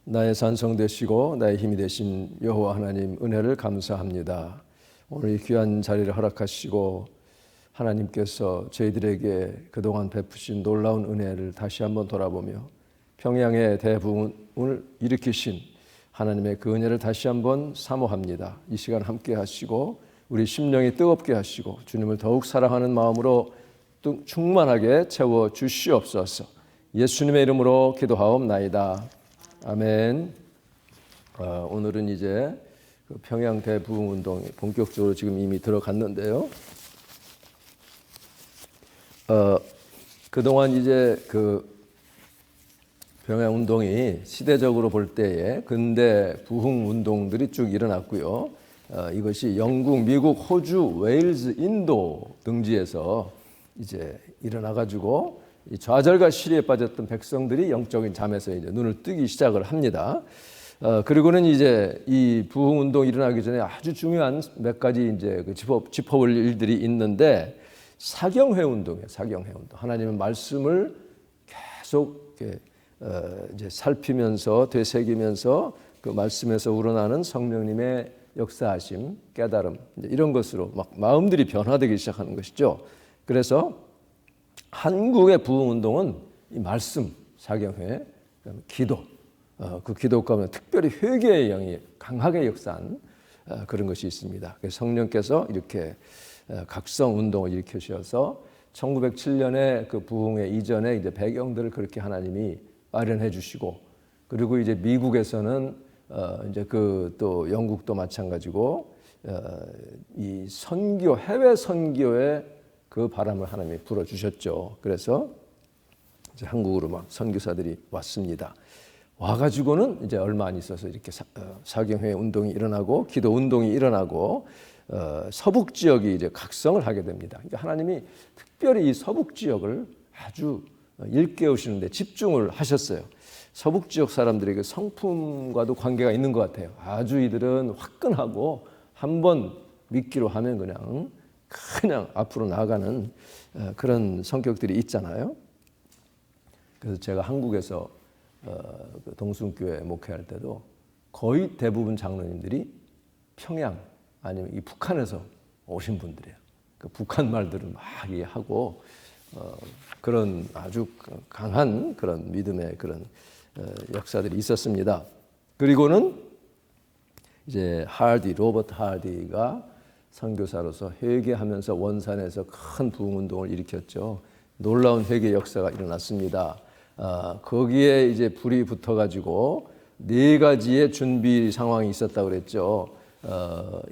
나의 산성 되시고 나의 힘이 되신 여호와 하나님 은혜를 감사합니다. 오늘 이 귀한 자리를 허락하시고 하나님께서 저희들에게 그동안 베푸신 놀라운 은혜를 다시 한번 돌아보며 평양의 대부흥을 일으키신 하나님의 그 은혜를 다시 한번 사모합니다. 이 시간 함께 하시고 우리 심령이 뜨겁게 하시고 주님을 더욱 사랑하는 마음으로 충만하게 채워 주시옵소서. 예수님의 이름으로 기도하옵나이다. 아멘. 오늘은 이제 평양 대부흥 운동이 본격적으로 지금 이미 들어갔는데요. 그동안 이제 그 평양 운동이 시대적으로 볼 때에 근대 부흥 운동들이 쭉 일어났고요. 이것이 영국, 미국, 호주, 웨일즈, 인도 등지에서 이제 일어나가지고 이 좌절과 시리에 빠졌던 백성들이 영적인 잠에서 이제 눈을 뜨기 시작을 합니다. 그리고는 이제 이 부흥 운동이 일어나기 전에 아주 중요한 몇 가지 이제 그 짚어볼 일들이 있는데 사경회 운동이에요. 사경회 운동. 하나님의 말씀을 계속 이렇게 이제 살피면서 되새기면서 그 말씀에서 우러나는 성령님의 역사하심, 깨달음 이런 것으로 막 마음들이 변화되기 시작하는 것이죠. 그래서 한국의 부흥 운동은 이 말씀, 사경회, 기도, 그 기도 가운데 특별히 회개의 영이 강하게 역사한 그런 것이 있습니다. 성령께서 이렇게 각성 운동을 일으키셔서 1907년에 그 부흥회 이전에 이제 배경들을 그렇게 하나님이 마련해 주시고, 그리고 이제 미국에서는 이제 그 또 영국도 마찬가지고 이 선교, 해외 선교에 그 바람을 하나님이 불어 주셨죠. 그래서 이제 한국으로 막 선교사들이 왔습니다. 와가지고는 이제 얼마 안 있어서 이렇게 사경회 운동이 일어나고 기도 운동이 일어나고 서북 지역이 이제 각성을 하게 됩니다. 그러니까 하나님이 특별히 이 서북 지역을 아주 일깨우시는데 집중을 하셨어요. 서북 지역 사람들에게 성품과도 관계가 있는 것 같아요. 아주 이들은 화끈하고 한번 믿기로 하면 그냥 앞으로 나아가는 그런 성격들이 있잖아요. 그래서 제가 한국에서 동순교회 목회할 때도 거의 대부분 장로님들이 평양 아니면 이 북한에서 오신 분들이에요. 그 북한 말들을 막 하고 그런 아주 강한 그런 믿음의 그런 역사들이 있었습니다. 그리고는 이제 로버트 하디가 선교사로서 회개하면서 원산에서 큰 부흥 운동을 일으켰죠. 놀라운 회개 역사가 일어났습니다. 거기에 이제 불이 붙어가지고 네 가지의 준비 상황이 있었다고 그랬죠.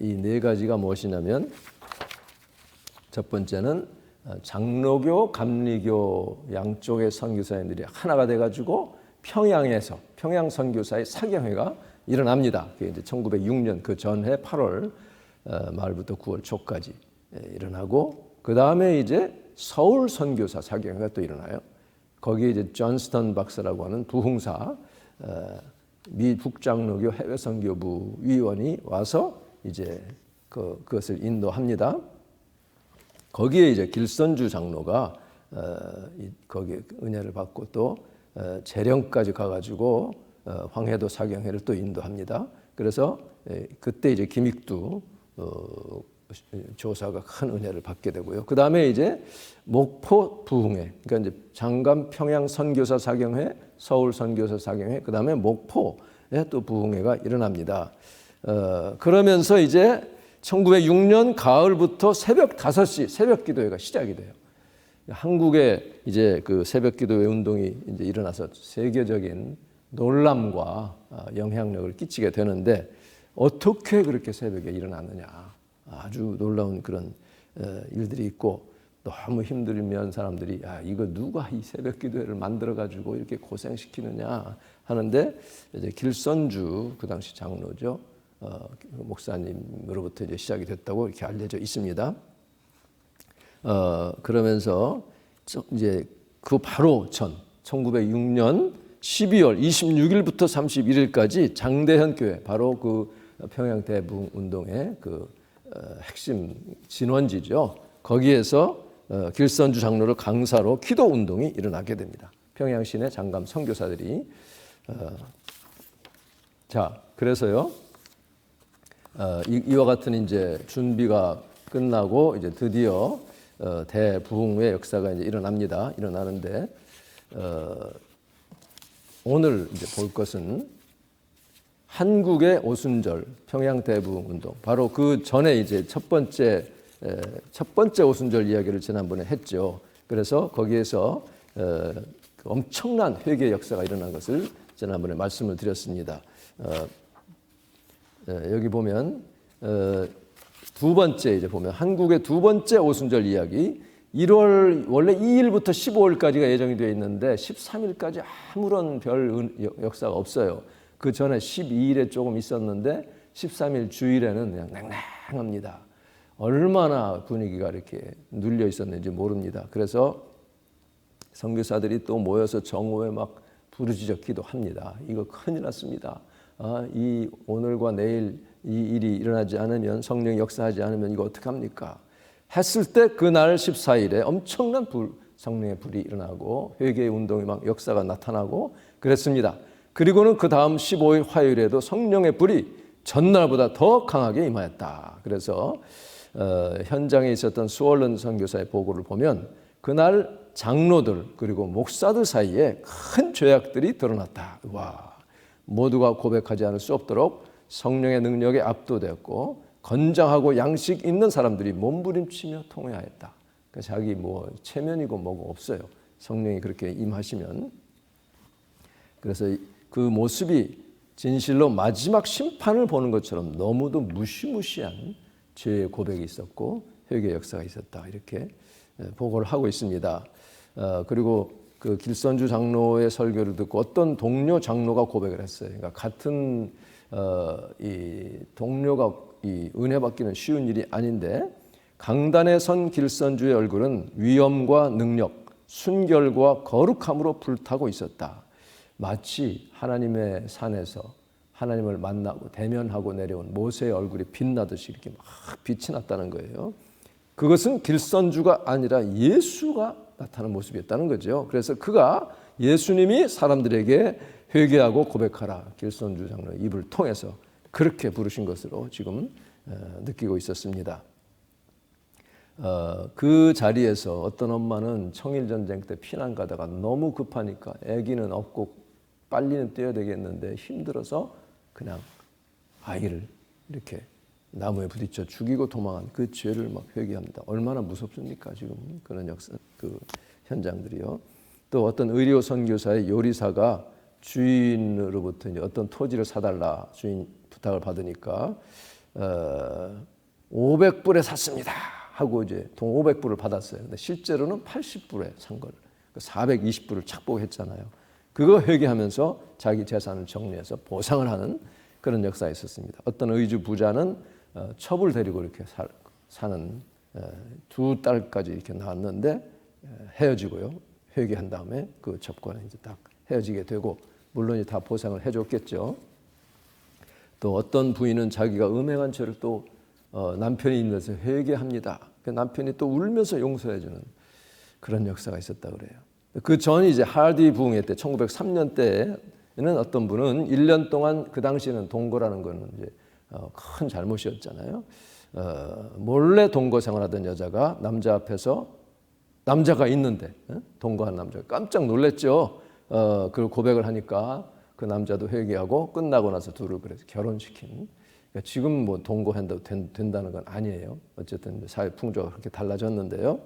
이 네 가지가 무엇이냐면 첫 번째는 장로교, 감리교 양쪽의 선교사님들이 하나가 돼가지고 평양 선교사의 사경회가 일어납니다. 그게 이제 1906년 그 전해 8월 말부터 9월 초까지 일어나고, 그 다음에 이제 서울 선교사 사경회가 또 일어나요. 거기에 이제 존스턴 박사라고 하는 부흥사 미 북장로교 해외 선교부 위원이 와서 이제 그것을 인도합니다. 거기에 이제 길선주 장로가 거기에 은혜를 받고 또 재령까지 가가지고 황해도 사경회를 또 인도합니다. 그래서 그때 이제 김익두 조사가 큰 은혜를 받게 되고요. 그 다음에 이제 목포 부흥회, 그러니까 이제 장감 평양 선교사 사경회, 서울 선교사 사경회, 그 다음에 목포에 또 부흥회가 일어납니다. 그러면서 이제 1906년 가을부터 새벽 5시 새벽 기도회가 시작이 돼요. 한국에 이제 그 새벽 기도회 운동이 이제 일어나서 세계적인 놀람과 영향력을 끼치게 되는데, 어떻게 그렇게 새벽에 일어났느냐. 아주 놀라운 그런 일들이 있고, 너무 힘들면 사람들이 이거 누가 이 새벽 기도회를 만들어가지고 이렇게 고생시키느냐 하는데, 이제 길선주 그 당시 장로죠. 목사님으로부터 이제 시작이 됐다고 이렇게 알려져 있습니다. 그러면서 이제 그 바로 전 1906년 12월 26일부터 31일까지 장대현 교회, 바로 그 평양 대부흥 운동의 그 핵심 진원지죠. 거기에서 길선주 장로를 강사로 기도 운동이 일어나게 됩니다. 평양 시내 장감 선교사들이 자, 그래서요. 이와 같은 이제 준비가 끝나고 이제 드디어 대부흥의 역사가 이제 일어나는데 오늘 이제 볼 것은 한국의 오순절 평양 대부흥 운동. 바로 그 전에 이제 첫 번째 오순절 이야기를 지난번에 했죠. 그래서 거기에서 엄청난 회개 역사가 일어난 것을 지난번에 말씀을 드렸습니다. 여기 보면 두 번째 이제 보면 한국의 두 번째 오순절 이야기. 1월 원래 2일부터 15일까지가 예정이 되어 있는데 13일까지 아무런 별 역사가 없어요. 그 전에 12일에 조금 있었는데 13일 주일에는 그냥 낭낭합니다. 얼마나 분위기가 이렇게 눌려 있었는지 모릅니다. 그래서 선교사들이 또 모여서 정오에 막 부르짖어 기도합니다. 이거 큰일 났습니다. 이 오늘과 내일 이 일이 일어나지 않으면, 성령이 역사하지 않으면 이거 어떡합니까? 했을 때 그날 14일에 엄청난 성령의 불이 일어나고 회개의 운동이 막 역사가 나타나고 그랬습니다. 그리고는 그 다음 15일 화요일에도 성령의 불이 전날보다 더 강하게 임하였다. 그래서 현장에 있었던 수월른 선교사의 보고를 보면 그날 장로들 그리고 목사들 사이에 큰 죄악들이 드러났다. 와, 모두가 고백하지 않을 수 없도록 성령의 능력에 압도되었고 건장하고 양식 있는 사람들이 몸부림치며 통회하였다. 그러니까 자기 뭐 체면이고 뭐고 없어요. 성령이 그렇게 임하시면. 그래서 그 모습이 진실로 마지막 심판을 보는 것처럼 너무도 무시무시한 죄의 고백이 있었고 회개 역사가 있었다. 이렇게 보고를 하고 있습니다. 그리고 그 길선주 장로의 설교를 듣고 어떤 동료 장로가 고백을 했어요. 그러니까 같은 이 동료가 이 은혜 받기는 쉬운 일이 아닌데 강단에 선 길선주의 얼굴은 위엄과 능력, 순결과 거룩함으로 불타고 있었다. 마치 하나님의 산에서 하나님을 만나고 대면하고 내려온 모세의 얼굴이 빛나듯이 이렇게 막 빛이 났다는 거예요. 그것은 길선주가 아니라 예수가 나타나는 모습이었다는 거죠. 그래서 그가 예수님이 사람들에게 회개하고 고백하라, 길선주 장로의 입을 통해서 그렇게 부르신 것으로 지금 느끼고 있었습니다. 그 자리에서 어떤 엄마는 청일전쟁 때 피난 가다가 너무 급하니까 아기는 없고 빨리는 뛰어야 되겠는데 힘들어서 그냥 아이를 이렇게 나무에 부딪혀 죽이고 도망한 그 죄를 막 회개합니다. 얼마나 무섭습니까? 지금 그런 역사, 그 현장들이요. 또 어떤 의료 선교사의 요리사가 주인으로부터 이제 어떤 토지를 사달라 주인 부탁을 받으니까 500불에 샀습니다 하고 이제 돈 500불을 받았어요. 근데 실제로는 80불에 산 걸 420불을 착복했잖아요. 그거 회개하면서 자기 재산을 정리해서 보상을 하는 그런 역사가 있었습니다. 어떤 의주 부자는 첩을 데리고 이렇게 사는 두 딸까지 이렇게 낳았는데 헤어지고요. 회개한 다음에 그 첩과는 이제 딱 헤어지게 되고 물론 다 보상을 해줬겠죠. 또 어떤 부인은 자기가 음행한 죄를 또 남편이 있는 데서 회개합니다. 그 남편이 또 울면서 용서해주는 그런 역사가 있었다 그래요. 그 전이 이제 하디 부흥회 때 1903년 때에는 어떤 분은 1년 동안 그 당시에는 동거라는 거는 이제 큰 잘못이었잖아요. 몰래 동거 생활하던 여자가 남자 앞에서 남자가 있는데 동거한 남자가 깜짝 놀랐죠. 그걸 고백을 하니까 그 남자도 회개하고 끝나고 나서 둘을 그래서 결혼시킨. 그러니까 지금 뭐 동거한다고 된다는 건 아니에요. 어쨌든 사회 풍조가 그렇게 달라졌는데요.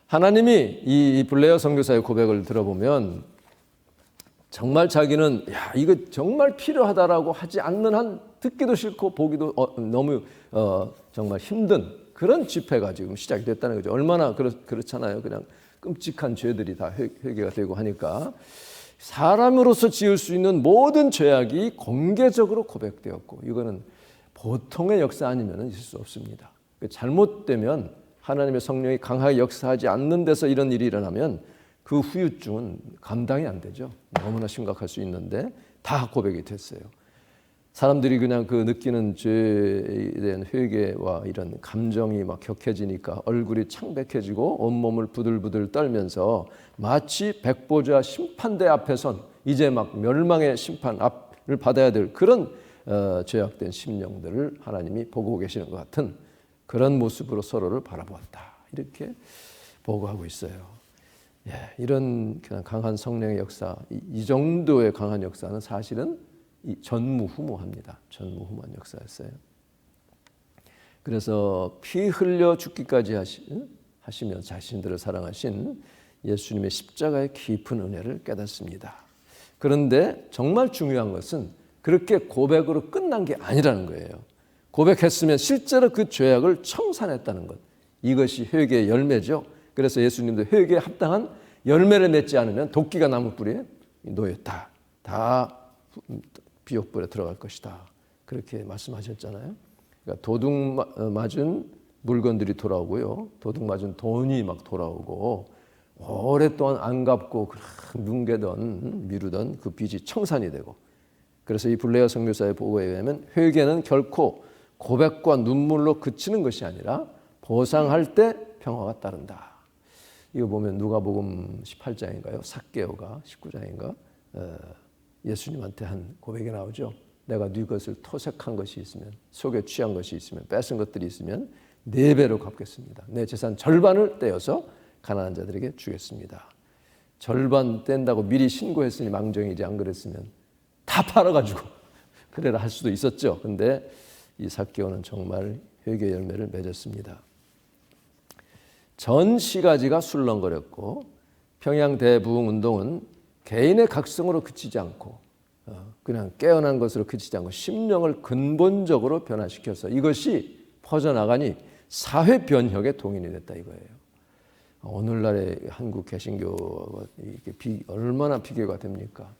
하나님이 이 블레어 선교사의 고백을 들어보면 정말 자기는 이거 정말 필요하다라고 하지 않는 한 듣기도 싫고 보기도 너무 정말 힘든 그런 집회가 지금 시작이 됐다는 거죠. 얼마나 그렇잖아요. 그냥 끔찍한 죄들이 다 회개가 되고 하니까 사람으로서 지을 수 있는 모든 죄악이 공개적으로 고백되었고 이거는 보통의 역사 아니면 있을 수 없습니다. 잘못되면 하나님의 성령이 강하게 역사하지 않는 데서 이런 일이 일어나면 그 후유증은 감당이 안 되죠. 너무나 심각할 수 있는데 다 고백이 됐어요. 사람들이 그냥 그 느끼는 죄에 대한 회개와 이런 감정이 막 격해지니까 얼굴이 창백해지고 온몸을 부들부들 떨면서 마치 백보자 심판대 앞에 선 이제 막 멸망의 심판 심판을 받아야 될 그런 죄악된 심령들을 하나님이 보고 계시는 것 같은 그런 모습으로 서로를 바라보았다. 이렇게 보고하고 있어요. 예, 이런 그냥 강한 성령의 역사, 이 정도의 강한 역사는 사실은 전무후무합니다. 전무후무한 역사였어요. 그래서 피 흘려 죽기까지 하시며 자신들을 사랑하신 예수님의 십자가의 깊은 은혜를 깨닫습니다. 그런데 정말 중요한 것은 그렇게 고백으로 끝난 게 아니라는 거예요. 고백했으면 실제로 그 죄악을 청산했다는 것. 이것이 회개의 열매죠. 그래서 예수님도 회개에 합당한 열매를 맺지 않으면 도끼가 나무뿌리에 놓였다. 다 비옥불에 들어갈 것이다. 그렇게 말씀하셨잖아요. 그러니까 도둑 맞은 물건들이 돌아오고요. 도둑 맞은 돈이 막 돌아오고 오랫동안 안 갚고 뭉개던 미루던 그 빚이 청산이 되고 그래서 이 블레어 선교사의 보고에 의하면 회개는 결코 고백과 눈물로 그치는 것이 아니라 보상할 때 평화가 따른다. 이거 보면 누가복음 18장인가요? 삭개오가 19장인가? 예수님한테 한 고백이 나오죠. 내가 네 것을 토색한 것이 있으면 속에 취한 것이 있으면 뺏은 것들이 있으면 4배로 갚겠습니다. 내 재산 절반을 떼어서 가난한 자들에게 주겠습니다. 절반 뗀다고 미리 신고했으니 망정이지 안 그랬으면 다 팔아가지고 그래라 할 수도 있었죠. 근데 이 삭개오는 정말 회개 열매를 맺었습니다. 전 시가지가 술렁거렸고 평양 대부흥 운동은 개인의 각성으로 그치지 않고 그냥 깨어난 것으로 그치지 않고 심령을 근본적으로 변화시켜서 이것이 퍼져나가니 사회 변혁의 동인이 됐다 이거예요. 오늘날의 한국 개신교가 얼마나 비교가 됩니까?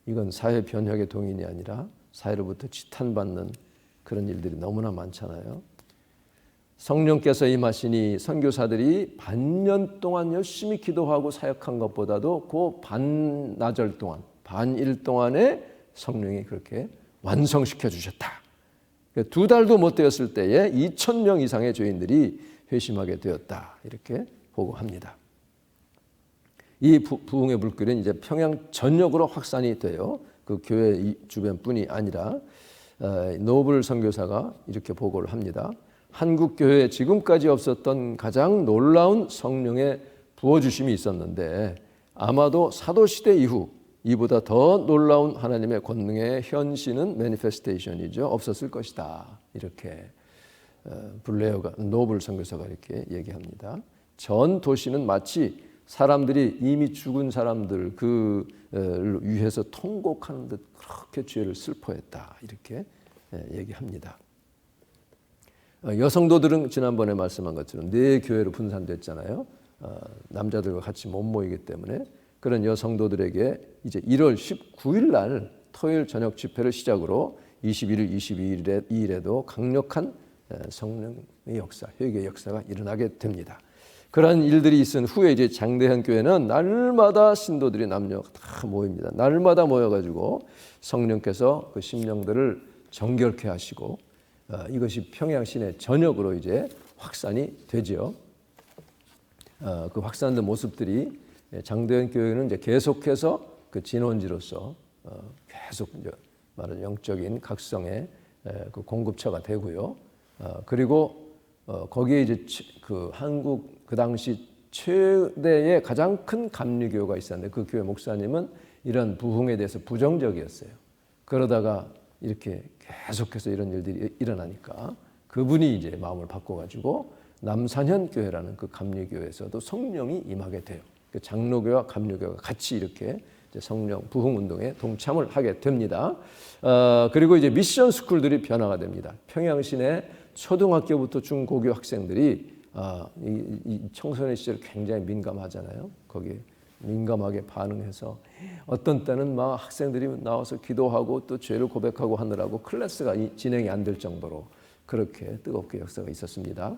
이건 사회 변혁의 동인이 아니라 사회로부터 지탄받는 그런 일들이 너무나 많잖아요. 성령께서 임하시니 선교사들이 반년 동안 열심히 기도하고 사역한 것보다도 그 반나절 동안, 반일 동안에 성령이 그렇게 완성시켜 주셨다. 2달도 못 되었을 때에 2,000명 이상의 죄인들이 회심하게 되었다. 이렇게 보고합니다. 이 부흥의 물결은 이제 평양 전역으로 확산이 돼요. 그 교회 주변뿐이 아니라 노블 선교사가 이렇게 보고를 합니다. 한국 교회에 지금까지 없었던 가장 놀라운 성령의 부어주심이 있었는데 아마도 사도시대 이후 이보다 더 놀라운 하나님의 권능의 현신은 매니페스테이션이죠. 없었을 것이다. 이렇게 블레어가 노블 선교사가 이렇게 얘기합니다. 전 도시는 마치 사람들이 이미 죽은 사람들 그를 위해서 통곡하는 듯 그렇게 죄를 슬퍼했다. 이렇게 얘기합니다. 여성도들은 지난번에 말씀한 것처럼 4교회로 분산됐잖아요. 남자들과 같이 못 모이기 때문에 그런 여성도들에게 이제 1월 19일 날 토요일 저녁 집회를 시작으로 21일, 22일에도 강력한 성령의 역사, 회개의 역사가 일어나게 됩니다. 그런 일들이 있은 후에 이제 장대현 교회는 날마다 신도들이 남녀 다 모입니다. 날마다 모여가지고 성령께서 그 심령들을 정결케 하시고 이것이 평양 시내 전역으로 이제 확산이 되죠. 그 확산된 모습들이 장대현 교회는 이제 계속해서 그 진원지로서 계속 이제 말하는 영적인 각성의 그 공급처가 되고요. 그리고 거기에 이제 그 한국 그 당시 최대의 가장 큰 감리교가 있었는데 그 교회 목사님은 이런 부흥에 대해서 부정적이었어요. 그러다가 이렇게 계속해서 이런 일들이 일어나니까 그분이 이제 마음을 바꿔가지고 남산현 교회라는 그 감리교회에서도 성령이 임하게 돼요. 그 장로교와 감리교가 같이 이렇게 이제 성령 부흥 운동에 동참을 하게 됩니다. 그리고 이제 미션 스쿨들이 변화가 됩니다. 평양 시내 초등학교부터 중고교 학생들이 이 청소년 시절 굉장히 민감하잖아요. 거기에 민감하게 반응해서 어떤 때는 막 학생들이 나와서 기도하고 또 죄를 고백하고 하느라고 클래스가 진행이 안 될 정도로 그렇게 뜨겁게 역사가 있었습니다.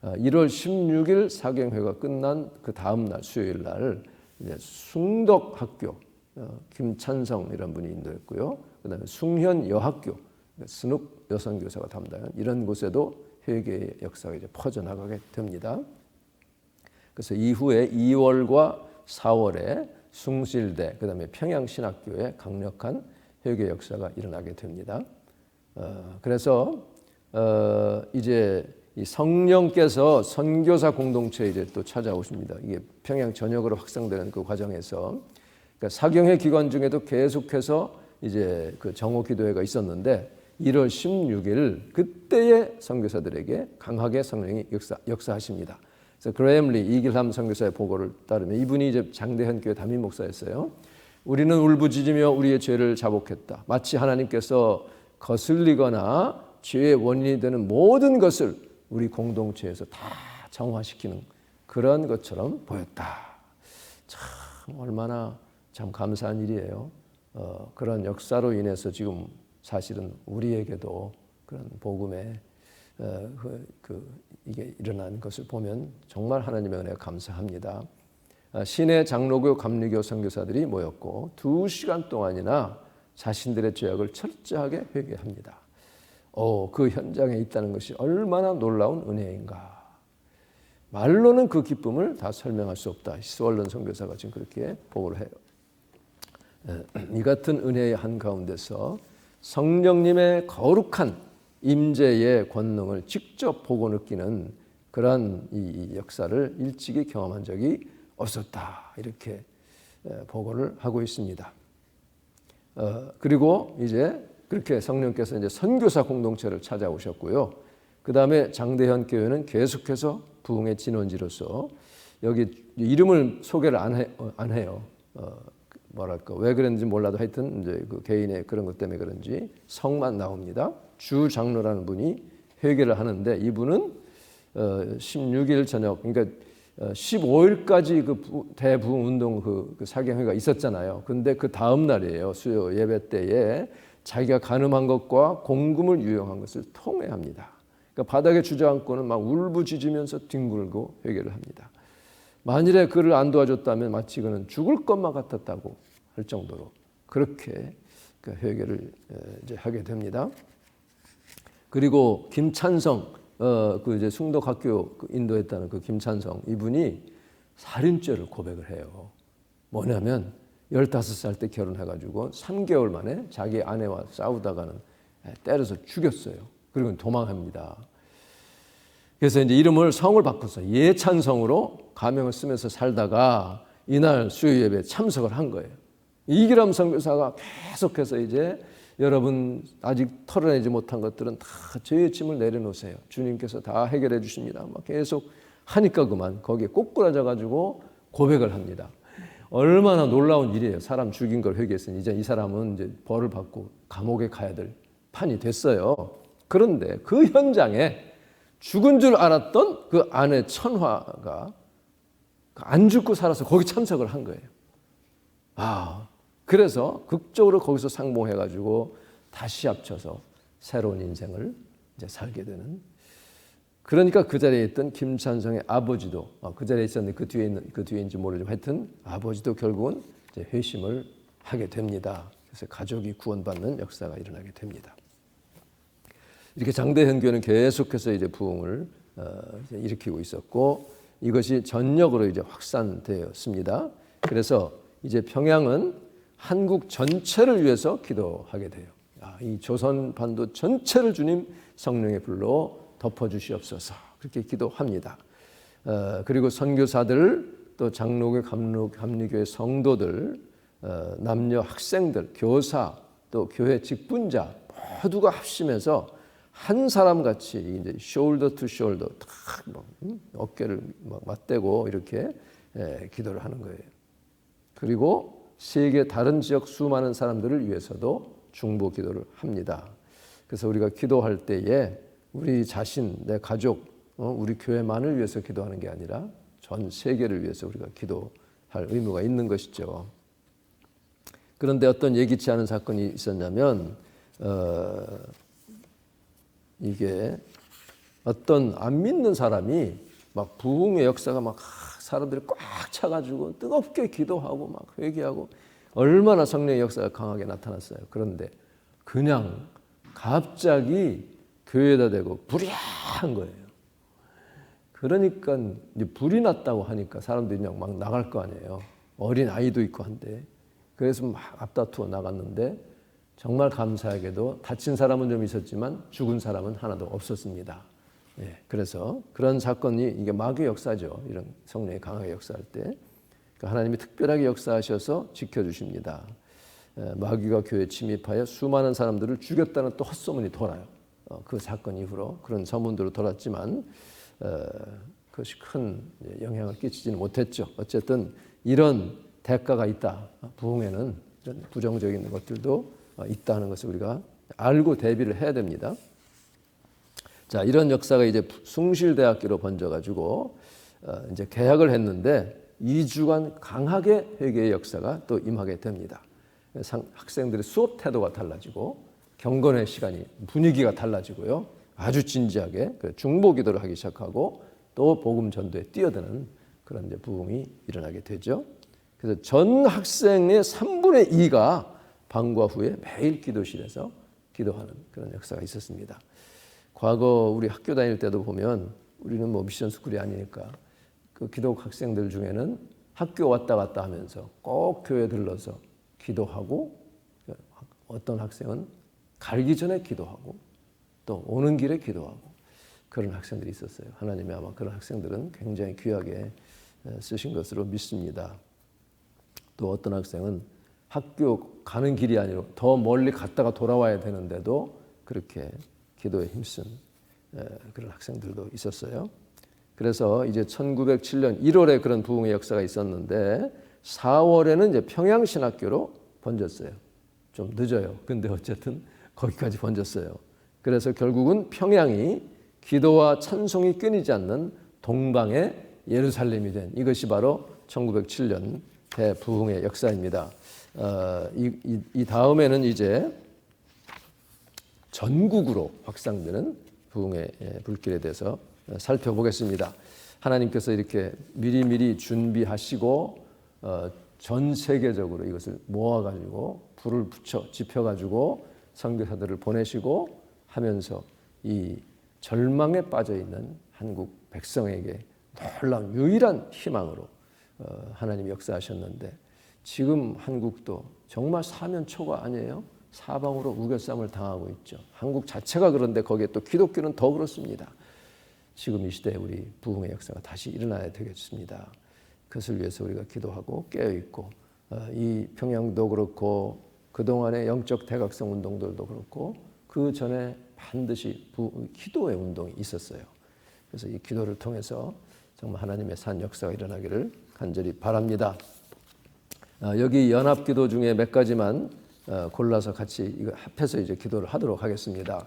1월 16일 사경회가 끝난 그 다음 날 수요일 날 이제 숭덕학교 김찬성 이런 분이 인도했고요. 그다음에 숭현 여학교 스눕 여성교사가 담당한 이런 곳에도 회개의 역사가 이제 퍼져나가게 됩니다. 그래서 이후에 2월과 4월에 숭실대 그다음에 평양신학교에 강력한 회개 역사가 일어나게 됩니다. 그래서 이제 이 성령께서 선교사 공동체에 이제 또 찾아오십니다. 이게 평양 전역으로 확산되는 그 과정에서, 그러니까 사경회 기간 중에도 계속해서 이제 그 정오 기도회가 있었는데 1월 16일 그때의 선교사들에게 강하게 성령이 역사하십니다. 그래서 그레엄 리 이길함 선교사의 보고를 따르면, 이분이 이제 장대현 교회 담임 목사였어요. 우리는 울부짖으며 우리의 죄를 자복했다. 마치 하나님께서 거슬리거나 죄의 원인이 되는 모든 것을 우리 공동체에서 다 정화시키는 그런 것처럼 보였다. 참 얼마나 참 감사한 일이에요. 그런 역사로 인해서 지금 사실은 우리에게도 그런 복음의 이게 일어난 것을 보면 정말 하나님의 은혜가 감사합니다. 시내 장로교, 감리교 선교사들이 모였고 2시간 동안이나 자신들의 죄악을 철저하게 회개합니다. 그 현장에 있다는 것이 얼마나 놀라운 은혜인가. 말로는 그 기쁨을 다 설명할 수 없다. 스월런 선교사가 지금 그렇게 보고를 해요. 이 같은 은혜의 한가운데서 성령님의 거룩한 임재의 권능을 직접 보고 느끼는 그러한 이 역사를 일찍이 경험한 적이 없었다. 이렇게 보고를 하고 있습니다. 그리고 이제 그렇게 성령께서 이제 선교사 공동체를 찾아오셨고요. 그 다음에 장대현 교회는 계속해서 부흥의 진원지로서, 여기 이름을 소개를 안 해요. 뭐랄까 왜 그런지 몰라도 하여튼 이제 그 개인의 그런 것 때문에 그런지 성만 나옵니다. 주 장로라는 분이 회개를 하는데, 이분은 16일 저녁, 그러니까 15일까지 그 대부흥 운동 그 사경회가 있었잖아요. 근데 그 다음 날이에요. 수요 예배 때에 자기가 간음한 것과 공금을 유용한 것을 통회합니다. 그러니까 바닥에 주저앉고는 막 울부짖으면서 뒹굴고 회개를 합니다. 만일에 그를 안 도와줬다면 마치 그는 죽을 것만 같았다고 할 정도로 그렇게 회개를 이제 하게 됩니다. 그리고 김찬성, 그 이제 숭덕학교 인도했다는 그 김찬성, 이분이 살인죄를 고백을 해요. 뭐냐면 15살 때 결혼해가지고 3개월 만에 자기 아내와 싸우다가는 때려서 죽였어요. 그리고 도망합니다. 그래서 이제 이름을 성을 바꿔서 예찬성으로 가명을 쓰면서 살다가 이날 수요 예배에 참석을 한 거예요. 이기람 선교사가 계속해서 이제 여러분 아직 털어내지 못한 것들은 다 죄의 짐을 내려놓으세요. 주님께서 다 해결해 주십니다. 막 계속 하니까 그만 거기에 꼬꾸라져 가지고 고백을 합니다. 얼마나 놀라운 일이에요. 사람 죽인 걸 회개했으니 이제 이 사람은 이제 벌을 받고 감옥에 가야 될 판이 됐어요. 그런데 그 현장에 죽은 줄 알았던 그 아내 천화가 안 죽고 살아서 거기 참석을 한 거예요. 그래서 극적으로 거기서 상봉해가지고 다시 합쳐서 새로운 인생을 이제 살게 되는. 그러니까 그 자리에 있던 김찬성의 아버지도 그 자리에 있었는데 그 뒤에인지 모르지만 하여튼 아버지도 결국은 이제 회심을 하게 됩니다. 그래서 가족이 구원받는 역사가 일어나게 됩니다. 이렇게 장대현 교회는 계속해서 이제 부흥을 이제 일으키고 있었고 이것이 전역으로 이제 확산되었습니다. 그래서 이제 평양은 한국 전체를 위해서 기도하게 돼요. 이 조선 반도 전체를 주님 성령의 불로 덮어주시옵소서. 그렇게 기도합니다. 그리고 선교사들, 또 장로교, 감리교회 성도들, 남녀 학생들, 교사, 또 교회 직분자 모두가 합심해서 한 사람 같이 이제 숄더 투 숄더 탁 어깨를 맞대고 이렇게 기도를 하는 거예요. 그리고 세계 다른 지역 수많은 사람들을 위해서도 중보 기도를 합니다. 그래서 우리가 기도할 때에 우리 자신, 내 가족, 우리 교회만을 위해서 기도하는 게 아니라 전 세계를 위해서 우리가 기도할 의무가 있는 것이죠. 그런데 어떤 예기치 않은 사건이 있었냐면 이게 어떤 안 믿는 사람이 막 부흥의 역사가 막 사람들이 꽉 차가지고 뜨겁게 기도하고 막 회개하고 얼마나 성령의 역사가 강하게 나타났어요. 그런데 그냥 갑자기 교회에다 대고 불이 한 거예요. 그러니까 이제 불이 났다고 하니까 사람들이 그냥 막 나갈 거 아니에요. 어린 아이도 있고 한데. 그래서 막 앞다투어 나갔는데 정말 감사하게도 다친 사람은 좀 있었지만 죽은 사람은 하나도 없었습니다. 예, 그래서 그런 사건이 이게 마귀의 역사죠. 이런 성령이 강하게 역사할 때 그러니까 하나님이 특별하게 역사하셔서 지켜주십니다. 마귀가 교회에 침입하여 수많은 사람들을 죽였다는 또 헛소문이 돌아요. 그 사건 이후로 그런 소문들로 돌았지만 그것이 큰 영향을 끼치지는 못했죠. 어쨌든 이런 대가가 있다. 부흥에는 이런 부정적인 것들도 있다는 것을 우리가 알고 대비를 해야 됩니다. 자, 이런 역사가 이제 숭실대학교로 번져가지고 이제 개학을 했는데 2주간 강하게 회개의 역사가 또 임하게 됩니다. 학생들의 수업 태도가 달라지고 경건의 시간이 분위기가 달라지고요. 아주 진지하게 중보 기도를 하기 시작하고 또 복음 전도에 뛰어드는 그런 이제 부흥이 일어나게 되죠. 그래서 전 학생의 3분의 2가 방과 후에 매일 기도실에서 기도하는 그런 역사가 있었습니다. 과거 우리 학교 다닐 때도 보면 우리는 뭐 미션 스쿨이 아니니까 그 기독 학생들 중에는 학교 왔다 갔다 하면서 꼭 교회 들러서 기도하고 어떤 학생은 가기 전에 기도하고 또 오는 길에 기도하고 그런 학생들이 있었어요. 하나님이 아마 그런 학생들은 굉장히 귀하게 쓰신 것으로 믿습니다. 또 어떤 학생은 학교 가는 길이 아니라 더 멀리 갔다가 돌아와야 되는데도 그렇게 기도에 힘쓴 그런 학생들도 있었어요. 그래서 이제 1907년 1월에 그런 부흥의 역사가 있었는데 4월에는 이제 평양신학교로 번졌어요. 좀 늦어요. 근데 어쨌든 거기까지 번졌어요. 그래서 결국은 평양이 기도와 찬송이 끊이지 않는 동방의 예루살렘이 된 이것이 바로 1907년 대부흥의 역사입니다. 이 다음에는 이제 전국으로 확산되는 부흥의 불길에 대해서 살펴보겠습니다. 하나님께서 이렇게 미리미리 준비하시고 전 세계적으로 이것을 모아가지고 불을 붙여 지펴가지고 선교사들을 보내시고 하면서 이 절망에 빠져있는 한국 백성에게 놀라운 유일한 희망으로 하나님이 역사하셨는데 지금 한국도 정말 사면초가 아니에요? 사방으로 우겨쌈을 당하고 있죠. 한국 자체가 그런데 거기에 또 기독교는 더 그렇습니다. 지금 이 시대에 우리 부흥의 역사가 다시 일어나야 되겠습니다. 그것을 위해서 우리가 기도하고 깨어있고 이 평양도 그렇고 그동안의 영적 대각성 운동들도 그렇고 그 전에 반드시 기도의 운동이 있었어요. 그래서 이 기도를 통해서 정말 하나님의 산 역사가 일어나기를 간절히 바랍니다. 여기 연합기도 중에 몇 가지만 골라서 같이 이거 합해서 이제 기도를 하도록 하겠습니다.